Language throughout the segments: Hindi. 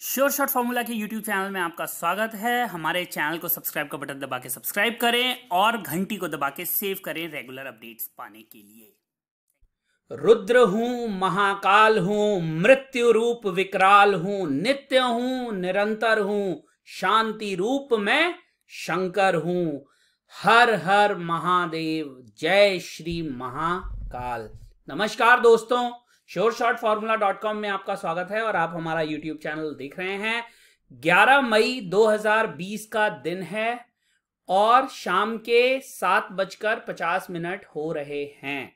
श्योर शॉट फॉर्मूला के यूट्यूब चैनल में आपका स्वागत है। हमारे चैनल को सब्सक्राइब का बटन दबा के सब्सक्राइब करें और घंटी को दबा के सेव करें रेगुलर अपडेट्स पाने के लिए। रुद्र हूं, महाकाल हूं, मृत्यु रूप विकराल हूं, नित्य हूं, निरंतर हूं, शांति रूप में शंकर हूं। हर हर महादेव, जय श्री महाकाल। नमस्कार दोस्तों, shortshotformula.com में आपका स्वागत है और आप हमारा YouTube चैनल देख रहे हैं। 11 मई 2020 का दिन है और शाम के 7:50 हो रहे हैं।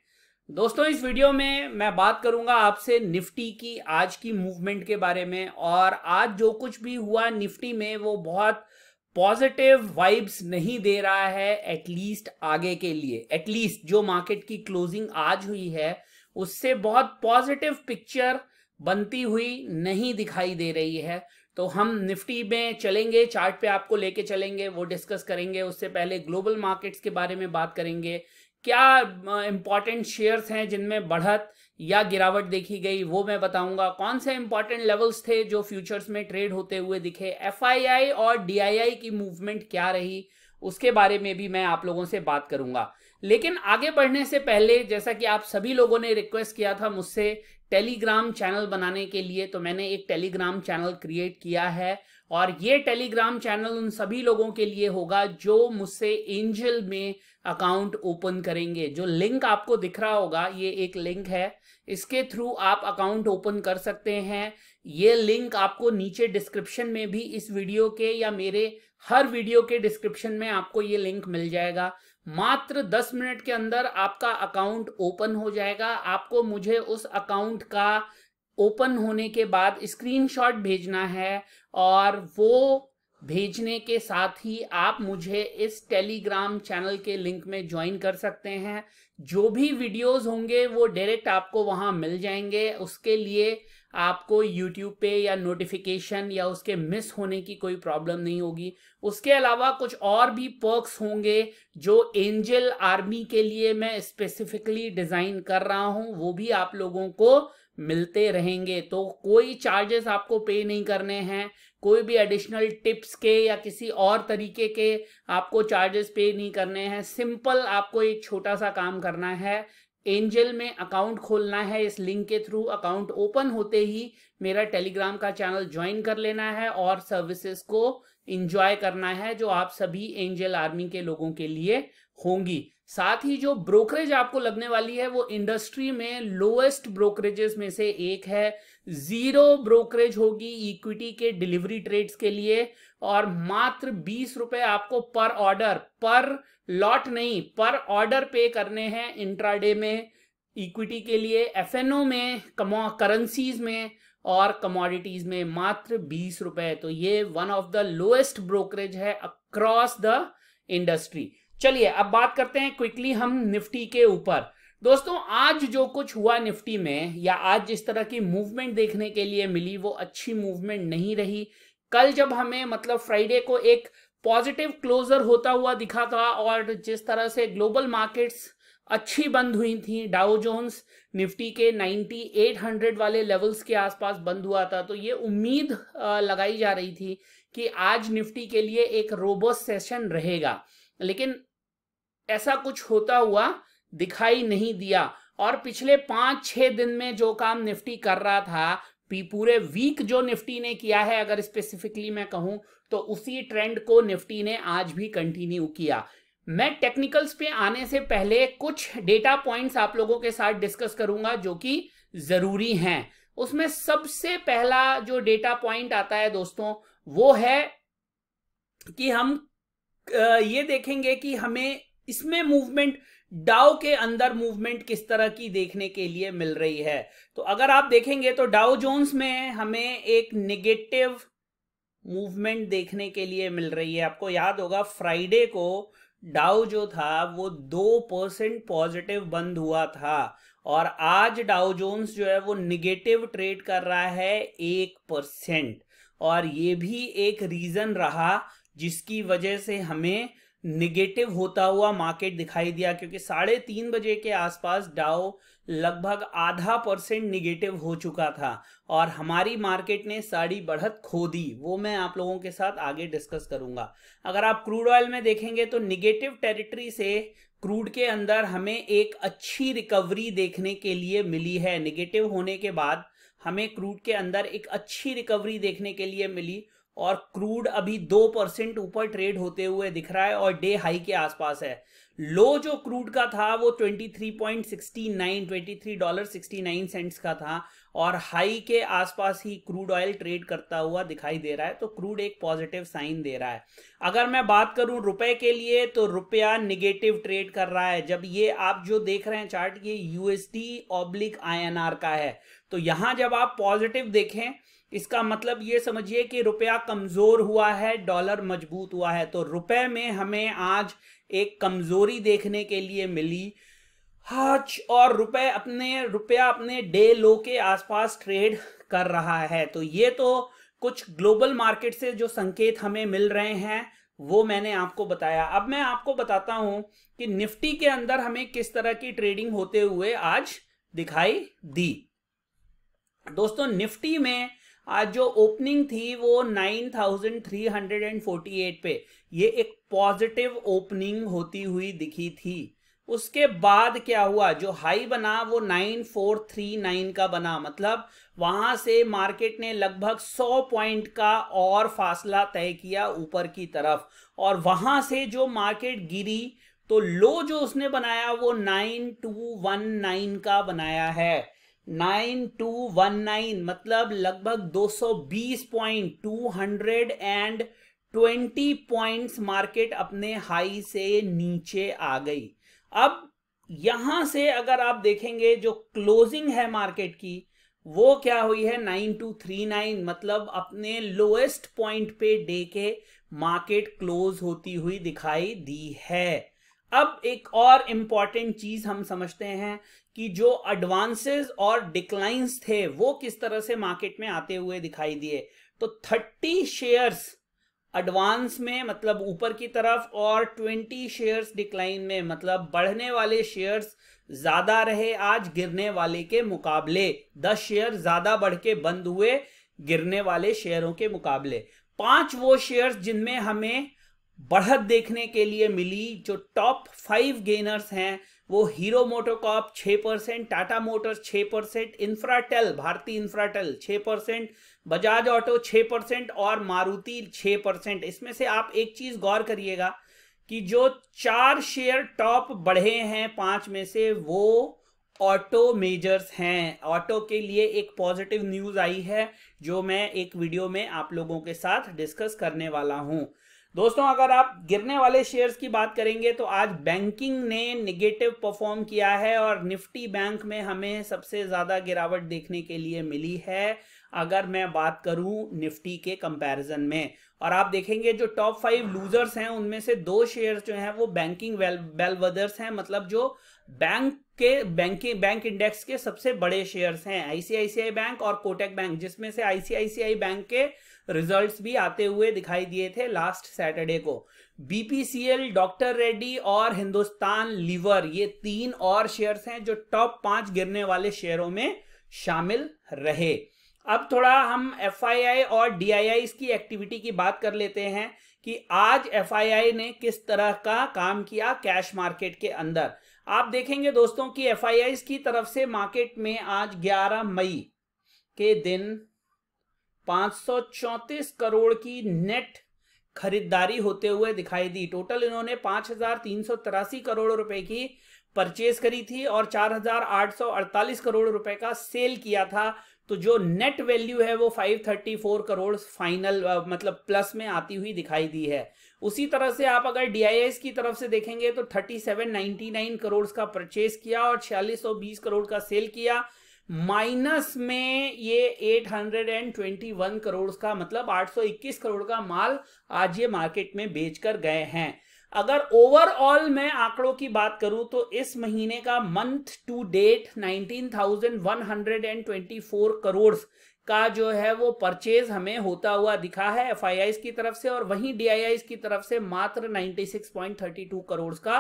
दोस्तों, इस वीडियो में मैं बात करूंगा आपसे निफ्टी की आज की मूवमेंट के बारे में। और आज जो कुछ भी हुआ निफ्टी में वो बहुत पॉजिटिव वाइब्स नहीं दे रहा है, एटलीस्ट आगे के लिए। एटलीस्ट जो मार्केट की क्लोजिंग आज हुई है उससे बहुत पॉजिटिव पिक्चर बनती हुई नहीं दिखाई दे रही है। तो हम निफ्टी में चलेंगे, चार्ट पे आपको लेके चलेंगे, वो डिस्कस करेंगे। उससे पहले ग्लोबल मार्केट्स के बारे में बात करेंगे। क्या इंपॉर्टेंट शेयर्स हैं जिनमें बढ़त या गिरावट देखी गई वो मैं बताऊंगा। कौन से इंपॉर्टेंट लेवल्स थे जो फ्यूचर्स में ट्रेड होते हुए दिखे। एफआईआई और डीआईआई की मूवमेंट क्या रही उसके बारे में भी मैं आप लोगों से बात करूंगा। लेकिन आगे बढ़ने से पहले, जैसा कि आप सभी लोगों ने रिक्वेस्ट किया था मुझसे टेलीग्राम चैनल बनाने के लिए, तो मैंने एक टेलीग्राम चैनल क्रिएट किया है। और ये टेलीग्राम चैनल उन सभी लोगों के लिए होगा जो मुझसे एंजल में अकाउंट ओपन करेंगे। जो लिंक आपको दिख रहा होगा, ये एक लिंक है, इसके थ्रू आप अकाउंट ओपन कर सकते हैं। ये लिंक आपको नीचे डिस्क्रिप्शन में भी, इस वीडियो के या मेरे हर वीडियो के डिस्क्रिप्शन में आपको ये लिंक मिल जाएगा। मात्र 10 मिनट के अंदर आपका अकाउंट ओपन हो जाएगा। आपको मुझे उस अकाउंट का ओपन होने के बाद स्क्रीनशॉट भेजना है और वो भेजने के साथ ही आप मुझे इस टेलीग्राम चैनल के लिंक में ज्वाइन कर सकते हैं। जो भी वीडियोस होंगे वो डायरेक्ट आपको वहां मिल जाएंगे। उसके लिए आपको YouTube पे या नोटिफिकेशन या उसके मिस होने की कोई प्रॉब्लम नहीं होगी। उसके अलावा कुछ और भी पर्क्स होंगे जो एंजल आर्मी के लिए मैं स्पेसिफिकली डिजाइन कर रहा हूं, वो भी आप लोगों को मिलते रहेंगे। तो कोई चार्जेस आपको पे नहीं करने हैं, कोई भी एडिशनल टिप्स के या किसी और तरीके के आपको चार्जेस पे नहीं करने हैं। सिंपल आपको एक छोटा सा काम करना है, एंजल में अकाउंट खोलना है। इस लिंक के थ्रू अकाउंट ओपन होते ही मेरा टेलीग्राम का चैनल ज्वाइन कर लेना है और सर्विसेज को एंजॉय करना है जो आप सभी एंजल आर्मी के लोगों के लिए होंगी। साथ ही जो ब्रोकरेज आपको लगने वाली है वो इंडस्ट्री में लोएस्ट ब्रोकरेजेस में से एक है। 0 ब्रोकरेज होगी इक्विटी के डिलीवरी ट्रेड्स के लिए और मात्र 20 रुपए आपको पर ऑर्डर, पर लॉट नहीं, पर ऑर्डर पे करने हैं इंट्राडे में इक्विटी के लिए, एफएनओ में, करेंसीज में और कमोडिटीज में मात्र 20 रुपए। तो ये one of the lowest brokerage है अक्रॉस द इंडस्ट्री। चलिए अब बात करते हैं क्विकली हम निफ्टी के ऊपर। दोस्तों, आज जो कुछ हुआ निफ्टी में या आज जिस तरह की मूवमेंट देखने के लिए मिली वो अच्छी मूवमेंट नहीं रही। कल जब हमें मतलब फ्राइडे को एक पॉजिटिव क्लोजर होता हुआ दिखा था और जिस तरह से ग्लोबल मार्केट्स अच्छी बंद हुई थी, डाउ जोन्स निफ्टी के 9800 वाले लेवल्स के आसपास बंद हुआ था, तो ये उम्मीद लगाई जा रही थी कि आज निफ्टी के लिए एक रोबस्ट सेशन रहेगा। लेकिन ऐसा कुछ होता हुआ दिखाई नहीं दिया। और पिछले 5-6 दिन में जो काम निफ्टी कर रहा था, पूरे वीक जो निफ्टी ने किया है, अगर स्पेसिफिकली मैं कहूं तो उसी ट्रेंड को निफ्टी ने आज भी कंटिन्यू किया। मैं टेक्निकल्स पे आने से पहले कुछ डेटा पॉइंट्स आप लोगों के साथ डिस्कस करूंगा जो कि जरूरी हैं। उसमें सबसे पहला जो डेटा पॉइंट आता है दोस्तों वो है कि हम ये देखेंगे कि हमें इसमें मूवमेंट, डाउ के अंदर मूवमेंट किस तरह की देखने के लिए मिल रही है। तो अगर आप देखेंगे तो डाउ जोन्स में हमें एक नेगेटिव मूवमेंट देखने के लिए मिल रही है। आपको याद होगा फ्राइडे को डाउ जो था वो 2% पॉजिटिव बंद हुआ था और आज डाउ जोन्स जो है वो निगेटिव ट्रेड कर रहा है 1%। और ये भी एक रीजन रहा जिसकी वजह से हमें निगेटिव होता हुआ मार्केट दिखाई दिया, क्योंकि 3:30 बजे के आसपास डाउ लगभग 0.5% निगेटिव हो चुका था और हमारी मार्केट ने सारी बढ़त खो दी। वो मैं आप लोगों के साथ आगे डिस्कस करूंगा। अगर आप क्रूड ऑयल में देखेंगे तो निगेटिव टेरिटरी से क्रूड के अंदर हमें एक अच्छी रिकवरी देखने के लिए मिली है। निगेटिव होने के बाद हमें क्रूड के अंदर एक अच्छी रिकवरी देखने के लिए मिली और क्रूड अभी 2% ऊपर ट्रेड होते हुए दिख रहा है और डे हाई के आसपास है। लो जो क्रूड का था वो $23.69 का था और हाई के आसपास ही क्रूड ऑयल ट्रेड करता हुआ दिखाई दे रहा है, तो क्रूड एक पॉजिटिव साइन दे रहा है। अगर मैं बात करूं रुपए के लिए तो रुपया निगेटिव ट्रेड कर रहा है। जब ये आप जो देख रहे हैं चार्ट, ये USD/INR का है, तो यहां जब आप पॉजिटिव देखें इसका मतलब ये समझिए कि रुपया कमजोर हुआ है, डॉलर मजबूत हुआ है। तो रुपए में हमें आज एक कमजोरी देखने के लिए मिली आज और रुपया अपने डे लो के आसपास ट्रेड कर रहा है। तो ये तो कुछ ग्लोबल मार्केट से जो संकेत हमें मिल रहे हैं वो मैंने आपको बताया। अब मैं आपको बताता हूं कि निफ्टी के अंदर हमें किस तरह की ट्रेडिंग होते हुए आज दिखाई दी। दोस्तों, निफ्टी में आज जो ओपनिंग थी वो 9348 पे, ये एक पॉजिटिव ओपनिंग होती हुई दिखी थी। उसके बाद क्या हुआ, जो हाई बना वो 9439 का बना, मतलब वहां से मार्केट ने लगभग 100 पॉइंट का और फासला तय किया ऊपर की तरफ और वहां से जो मार्केट गिरी तो लो जो उसने बनाया वो 9219 का बनाया है। 9219 मतलब लगभग 220 पॉइंट, 220 पॉइंट्स मार्केट अपने हाई से नीचे आ गई। अब यहां से अगर आप देखेंगे जो क्लोजिंग है मार्केट की वो क्या हुई है, 9239, मतलब अपने लोएस्ट पॉइंट पे डे के मार्केट क्लोज होती हुई दिखाई दी है। अब एक और इंपॉर्टेंट चीज हम समझते हैं कि जो एडवांसेस और डिक्लाइंस थे वो किस तरह से मार्केट में आते हुए दिखाई दिए। तो 30 शेयर्स एडवांस में मतलब ऊपर की तरफ और 20 शेयर्स डिक्लाइन में, मतलब बढ़ने वाले शेयर्स ज्यादा रहे आज गिरने वाले के मुकाबले। 10 शेयर ज्यादा बढ़ के बंद हुए गिरने वाले शेयरों के मुकाबले। 5 वो शेयर्स जिनमें हमें बढ़त देखने के लिए मिली, जो टॉप 5 गेनर्स हैं, वो हीरो मोटोकॉर्प 6%, टाटा मोटर्स 6%, इंफ्राटेल भारती इंफ्राटेल 6%, बजाज ऑटो 6% और मारुति 6%। इसमें से आप एक चीज गौर करिएगा कि जो 4 शेयर टॉप बढ़े हैं 5 में से वो ऑटो मेजर्स हैं। ऑटो के लिए एक पॉजिटिव न्यूज आई है जो मैं एक वीडियो में आप लोगों के साथ डिस्कस करने वाला हूं। दोस्तों, अगर आप गिरने वाले शेयर्स की बात करेंगे तो आज बैंकिंग ने निगेटिव परफॉर्म किया है और निफ्टी बैंक में हमें सबसे ज्यादा गिरावट देखने के लिए मिली है अगर मैं बात करूं निफ्टी के कंपैरिजन में। और आप देखेंगे जो टॉप 5 लूजर्स हैं उनमें से 2 शेयर्स जो हैं वो बैंकिंग बेलवेदर्स हैं, मतलब जो बैंक इंडेक्स के सबसे बड़े शेयर्स हैं, आईसीआईसीआई बैंक और कोटक बैंक, जिसमें से आईसीआईसीआई बैंक के रिजल्ट्स भी आते हुए दिखाई दिए थे लास्ट सैटरडे को। बीपीसीएल, डॉक्टर रेड्डी और हिंदुस्तान लीवर, ये 3 और शेयर्स हैं जो टॉप 5 गिरने वाले शेयरों में शामिल रहे। अब थोड़ा हम एफआईआई और डीआईआई की एक्टिविटी की बात कर लेते हैं कि आज एफआईआई ने किस तरह का काम किया कैश मार्केट के अंदर। आप देखेंगे दोस्तों कि एफआईआई की तरफ से मार्केट में आज 11 मई के दिन 534 करोड़ की नेट खरीदारी होते हुए दिखाई दी। टोटल इन्होंने 5383 करोड़ रुपए की परचेज करी थी और 4848 करोड़ रुपए का सेल किया था। तो जो नेट वैल्यू है वो 534 करोड़ फाइनल मतलब प्लस में आती हुई दिखाई दी है। उसी तरह से आप अगर डीआईएस की तरफ से देखेंगे तो 3799 करोड़ का परचेज किया और 4620 करोड़ का सेल किया। माइनस में ये 821 करोड़ का, मतलब 821 करोड़ का माल आज ये मार्केट में बेचकर गए हैं। अगर ओवरऑल मैं आंकड़ों की बात करूं तो इस महीने का मंथ टू डेट 19,124 करोड़ का जो है वो परचेज हमें होता हुआ दिखा है एफआईआईज की तरफ से, और वहीं डीआईआईज की तरफ से मात्र 96.32 करोड़ का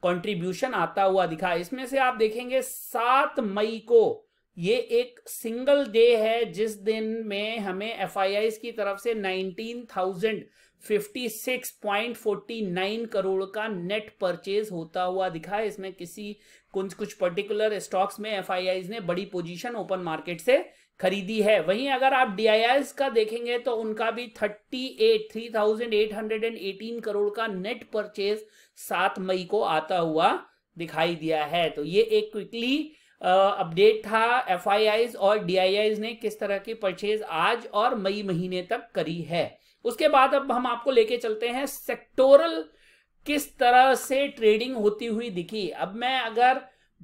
कंट्रीब्यूशन आता हुआ दिखा। इसमें से आप देखेंगे 7 मई को ये एक सिंगल डे है जिस दिन में हमें एफआईआईज की तरफ से 19,056.49 करोड़ का नेट परचेज होता हुआ दिखा है। इसमें कुछ पर्टिकुलर स्टॉक्स में एफआईआईज ने बड़ी पोजीशन ओपन मार्केट से खरीदी है। वहीं अगर आप डीआईआईज का देखेंगे तो उनका भी 3,818 करोड़ का नेट परचेज 7 मई को आता हुआ दिखाई दिया है। तो ये एक क्विकली अपडेट था एफआईआईज और डीआईआईज ने किस तरह की परचेज आज और मई महीने तक करी है। उसके बाद अब हम आपको लेके चलते हैं सेक्टोरल किस तरह से ट्रेडिंग होती हुई दिखी। अब मैं अगर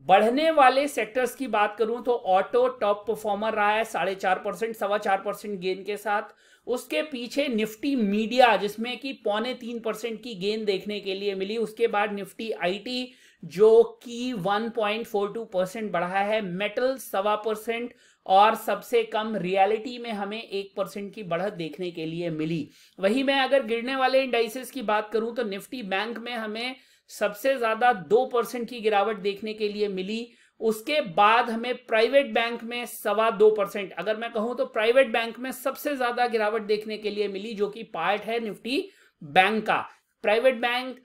बढ़ने वाले सेक्टर्स की बात करूं तो ऑटो टॉप परफॉर्मर रहा है 4.5%, 4.25% गेन के साथ। उसके पीछे निफ्टी मीडिया जिसमें कि 0.25% की गेन देखने के लिए मिली। उसके बाद निफ्टी आईटी जो कि 1.42% बढ़ा है। मेटल 1.25% और सबसे कम रियलिटी में हमें 1% की बढ़त देखने के लिए मिली। वहीं मैं अगर गिरने वाले इंडाइसेस की बात करूं तो निफ्टी बैंक में हमें सबसे ज्यादा 2% की गिरावट देखने के लिए मिली। उसके बाद हमें प्राइवेट बैंक में 2.25%, अगर मैं कहूं तो प्राइवेट बैंक में सबसे ज्यादा गिरावट देखने के लिए मिली, जो कि पार्ट है निफ्टी बैंक का। प्राइवेट बैंक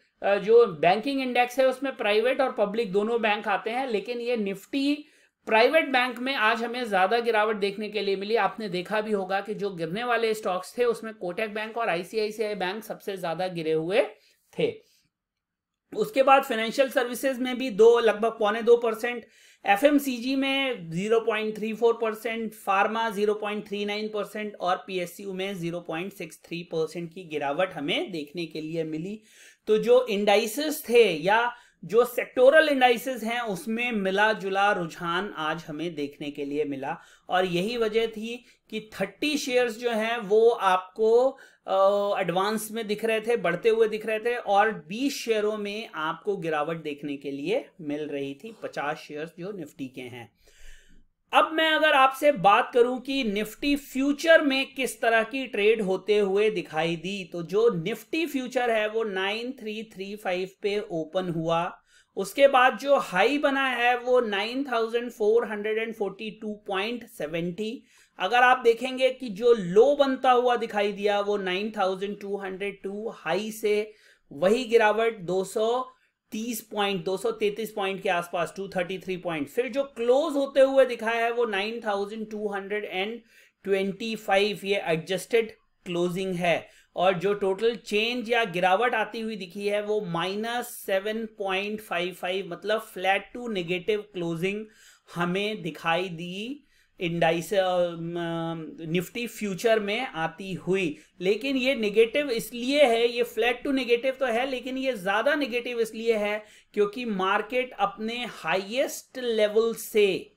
जो बैंकिंग इंडेक्स है उसमें प्राइवेट और पब्लिक दोनों बैंक आते हैं, लेकिन ये निफ्टी प्राइवेट बैंक में आज हमें ज्यादा गिरावट देखने के लिए मिली। आपने देखा भी होगा कि जो गिरने वाले स्टॉक्स थे उसमें कोटक बैंक और आईसीआईसीआई बैंक सबसे ज्यादा गिरे हुए थे। उसके बाद फाइनेंशियल सर्विसेज में भी लगभग 0.25%, एफएमसीजी में 0.34%, फार्मा 0.39% और पीएसयू में 0.63% की गिरावट हमें देखने के लिए मिली। तो जो इंडाइसेस थे या जो सेक्टोरल इंडाइसेस हैं उसमें मिला जुला रुझान आज हमें देखने के लिए मिला, और यही वजह थी कि 30 शेयर्स जो हैं वो आपको एडवांस में दिख रहे थे, बढ़ते हुए दिख रहे थे, और 20 शेयरों में आपको गिरावट देखने के लिए मिल रही थी, 50 शेयर्स जो निफ्टी के हैं। अब मैं अगर आपसे बात करूं कि निफ्टी फ्यूचर में किस तरह की ट्रेड होते हुए दिखाई दी, तो जो निफ्टी फ्यूचर है वो 9335 पे ओपन हुआ। उसके बाद जो हाई बना है वो 9442.70। अगर आप देखेंगे कि जो लो बनता हुआ दिखाई दिया वो 9202 हाई से वही गिरावट 233 पॉइंट के आसपास 233 पॉइंट। फिर जो क्लोज होते हुए दिखा है वो 9225, ये एडजस्टेड क्लोजिंग है, और जो टोटल चेंज या गिरावट आती हुई दिखी है वो -7.55, मतलब फ्लैट टू नेगेटिव क्लोजिंग हमें दिखाई दी इंडाइस निफ्टी फ्यूचर में आती हुई। लेकिन ये नेगेटिव इसलिए है, ये फ्लैट टू नेगेटिव तो है, लेकिन ये ज्यादा नेगेटिव इसलिए है क्योंकि मार्केट अपने हाईएस्ट लेवल से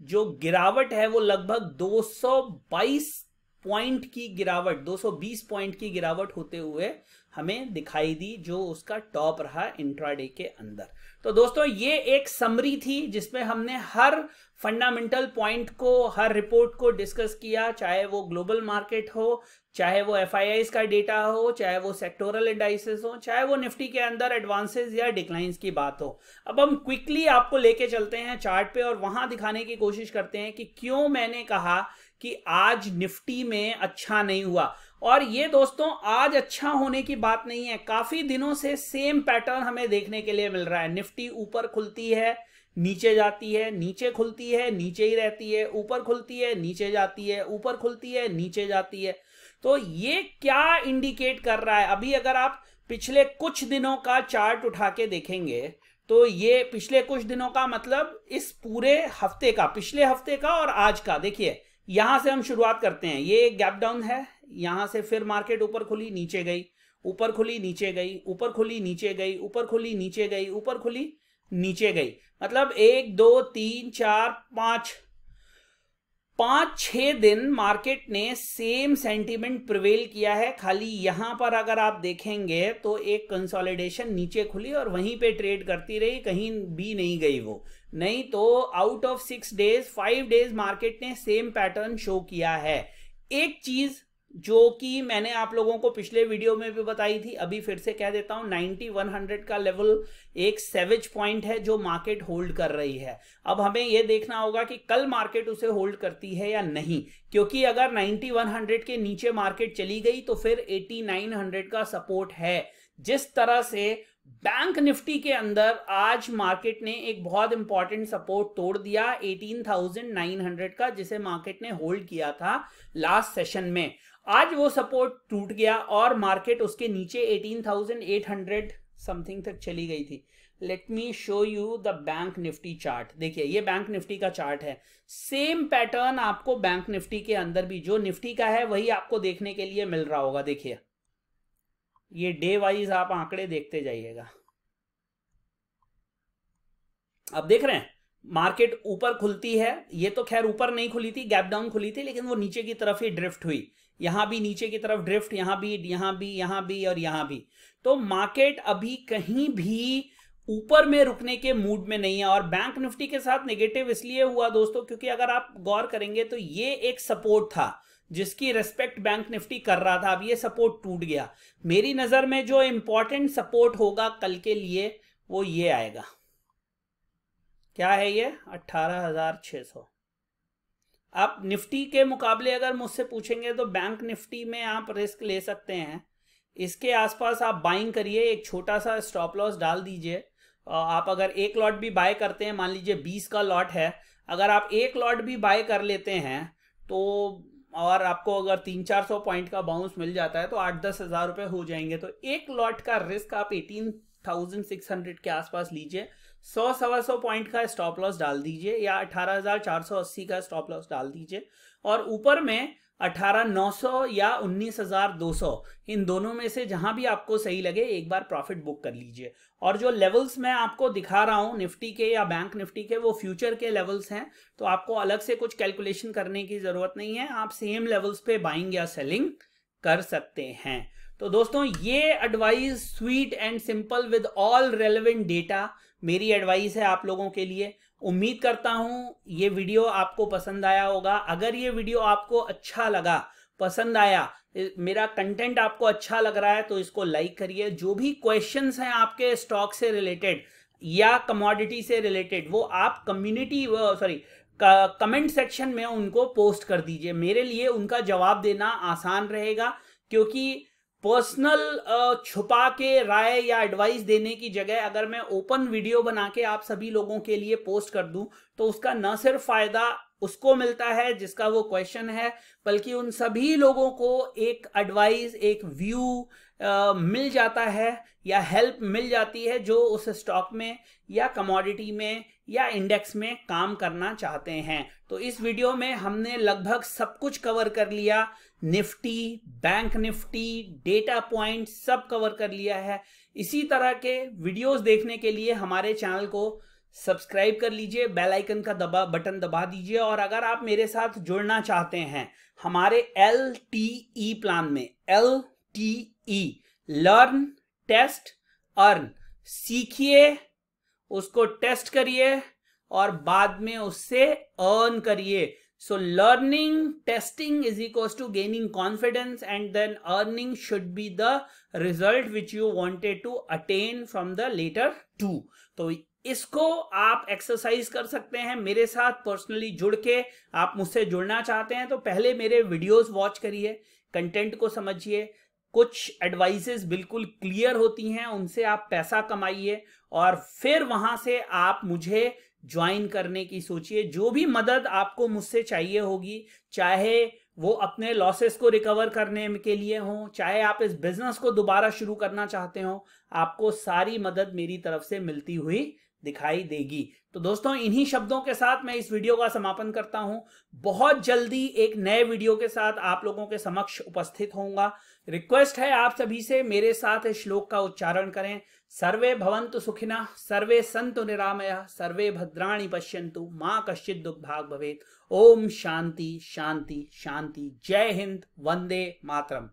जो गिरावट है वो लगभग 222 पॉइंट की गिरावट, 220 पॉइंट की गिरावट होते हुए हमें दिखाई दी, जो उसका टॉप रहा इंट्राडे के अंदर। तो दोस्तों ये एक समरी थी जिसमें हमने हर फंडामेंटल पॉइंट को, हर रिपोर्ट को डिस्कस किया, चाहे वो ग्लोबल मार्केट हो, चाहे वो एफआईआईज का डेटा हो, चाहे वो सेक्टोरल इंडाइसेस हो, चाहे वो निफ्टी के अंदर एडवांसेस या डिक्लाइंस की बात हो। अब हम क्विकली आपको लेके चलते हैं चार्ट पे और वहां दिखाने की कोशिश करते हैं कि क्यों मैंने कहा कि आज निफ्टी में अच्छा नहीं हुआ। और ये दोस्तों आज अच्छा होने की बात नहीं है, काफी दिनों से सेम पैटर्न हमें देखने के लिए मिल रहा है। निफ्टी ऊपर खुलती है, नीचे जाती है, नीचे खुलती है, नीचे ही रहती है, ऊपर खुलती है, नीचे जाती है, ऊपर खुलती है, नीचे जाती है। तो ये क्या इंडिकेट कर रहा है? अभी अगर आप पिछले कुछ दिनों का चार्ट उठा के देखेंगे तो ये पिछले कुछ दिनों का मतलब इस पूरे हफ्ते का, पिछले हफ्ते का और आज का, देखिए यहां से हम शुरुआत करते हैं। ये एक गैप डाउन है, यहां से फिर मार्केट ऊपर खुली, नीचे गई, ऊपर खुली, नीचे गई, ऊपर खुली, नीचे गई, ऊपर खुली, नीचे गई, ऊपर खुली, नीचे गई। मतलब 1 2 3 4 5-6 दिन मार्केट ने सेम सेंटीमेंट प्रिवेल किया है। खाली यहां पर अगर आप देखेंगे तो एक कंसोलिडेशन नीचे खुली और वहीं पे ट्रेड करती रही, कहीं भी नहीं गई वो। नहीं तो out of 6 days 5 days market ने सेम पैटर्न शो किया है। एक चीज जो कि मैंने आप लोगों को पिछले वीडियो में भी बताई थी, अभी फिर से कह देता हूं, 9100 का लेवल एक सेवेज पॉइंट है जो मार्केट होल्ड कर रही है। अब हमें यह देखना होगा कि कल मार्केट उसे होल्ड करती है या नहीं, क्योंकि अगर 9100 के नीचे मार्केट चली गई तो फिर 8900 का सपोर्ट है। जिस तरह से बैंक निफ्टी के अंदर आज मार्केट ने एक बहुत इंपॉर्टेंट सपोर्ट तोड़ दिया 18,900 का, जिसे मार्केट ने होल्ड किया था लास्ट सेशन में। आज वो सपोर्ट टूट गया और मार्केट उसके नीचे 18,800 समथिंग तक चली गई थी। Let me show you the bank Nifty chart. देखिए ये बैंक निफ्टी का चार्ट है। सेम पैटर्न आपको बैंक निफ्टी के अंदर भी जो निफ्टी का है वही आपको देखने के लिए मिल रहा होगा। देखिए ये डे वाइज आप आंकड़े देखते जाइएगा। अब देख रहे हैं मार्केट ऊपर खुलती है, ये तो खैर ऊपर नहीं खुली थी, गैप डाउन खुली थी, लेकिन वो नीचे की तरफ ही ड्रिफ्ट हुई। यहां भी नीचे की तरफ ड्रिफ्ट, यहां भी, यहां भी, यहां भी और यहां भी। तो मार्केट अभी कहीं भी ऊपर में रुकने के मूड में नहीं है। और बैंक निफ्टी के साथ नेगेटिव इसलिए हुआ दोस्तों क्योंकि अगर आप गौर करेंगे तो ये एक सपोर्ट था जिसकी रेस्पेक्ट बैंक निफ्टी कर रहा था। अब ये सपोर्ट टूट गया। मेरी नजर में जो इंपॉर्टेंट सपोर्ट होगा कल के लिए वो ये आएगा। क्या है ये? 18,600। अब निफ्टी के मुकाबले अगर मुझसे पूछेंगे तो बैंक निफ्टी में आप रिस्क ले सकते हैं। इसके आसपास आप बाइंग करिए, एक छोटा सा स्टॉप लॉस डाल दीजिए। आप अगर एक लॉट भी बाय करते हैं, मान लीजिए 20 का लॉट है, अगर आप एक लॉट भी बाय कर लेते हैं तो और आपको अगर 300-400 पॉइंट का बाउंस मिल जाता है तो 8-10 हज़ार रुपए हो जाएंगे। तो एक लॉट का रिस्क आप 18,600 के आसपास लीजिए। 100-125 पॉइंट का स्टॉप लॉस डाल दीजिए या 18,480 का स्टॉप लॉस डाल दीजिए। और ऊपर में 18,900 या 19,200, इन दोनों में से जहां भी आपको सही लगे एक बार प्रॉफिट बुक कर लीजिए। और जो लेवल्स मैं आपको दिखा रहा हूं निफ्टी के या बैंक निफ्टी के, वो फ्यूचर के लेवल्स हैं, तो आपको अलग से कुछ कैलकुलेशन करने की जरूरत नहीं है। आप सेम लेवल्स पे बाइंग या सेलिंग कर सकते हैं। तो दोस्तों ये advice sweet and simple with all relevant data मेरी एडवाइस है आप लोगों के लिए। उम्मीद करता हूं ये वीडियो आपको पसंद आया होगा। अगर ये वीडियो आपको अच्छा लगा, पसंद आया, मेरा कंटेंट आपको अच्छा लग रहा है तो इसको लाइक करिए। जो भी क्वेश्चंस हैं आपके स्टॉक से रिलेटेड या कमोडिटी से रिलेटेड वो आप कमेंट सेक्शन में उनको पोस्ट कर दीजिए। मेरे लिए उनका जवाब देना आसान रहेगा, क्योंकि पर्सनल छुपा के राय या एडवाइस देने की जगह अगर मैं ओपन वीडियो बना के आप सभी लोगों के लिए पोस्ट कर दूं तो उसका न सिर्फ फायदा उसको मिलता है जिसका वो क्वेश्चन है, बल्कि उन सभी लोगों को एक एडवाइस, एक व्यू मिल जाता है या हेल्प मिल जाती है जो उस स्टॉक में या कमोडिटी में या इंडेक्स में काम करना चाहते हैं। तो इस वीडियो में हमने लगभग सब कुछ कवर कर लिया। Nifty, bank Nifty, data point सब कवर कर लिया है। इसी तरह के वीडियोस देखने के लिए हमारे चैनल को सब्सक्राइब कर लीजिए, बेल आइकन का बटन दबा दीजिए। और अगर आप मेरे साथ जुड़ना चाहते हैं हमारे LTE प्लान में, LTE लर्न टेस्ट अर्न, सीखिए, उसको टेस्ट करिए और बाद में उससे अर्न करिए। So learning, testing is equals to gaining confidence, and then earning should be the result which you wanted to attain from the later two. तो इसको आप एक्सरसाइज कर सकते हैं मेरे साथ पर्सनली जुड़ के। आप मुझसे जुड़ना चाहते हैं तो पहले मेरे वीडियोस वॉच करिए, कंटेंट को समझिए, कुछ एडवाइसेस बिल्कुल क्लियर होती हैं, उनसे आप पैसा कमाइए और फिर वहां से आप मुझे ज्वाइन करने की सोचिए। जो भी मदद आपको मुझसे चाहिए होगी, चाहे वो अपने लॉसेस को रिकवर करने के लिए हो, चाहे आप इस बिजनेस को दोबारा शुरू करना चाहते हो, आपको सारी मदद मेरी तरफ से मिलती हुई दिखाई देगी। तो दोस्तों इन्हीं शब्दों के साथ मैं इस वीडियो का समापन करता हूं। बहुत जल्दी एक नए वीडियो के साथ आप लोगों के समक्ष उपस्थित होऊंगा। रिक्वेस्ट है आप सभी से मेरे साथ इस श्लोक का उच्चारण करें। सर्वे भवन्तु सुखिनः, सर्वे सन्तु निरामयः, सर्वे भद्राणि पश्यन्तु, मां कश्चित् दुःखभाग् भवेत्। ओम शांति शांति शांति। जय हिंद, वंदे मातरम।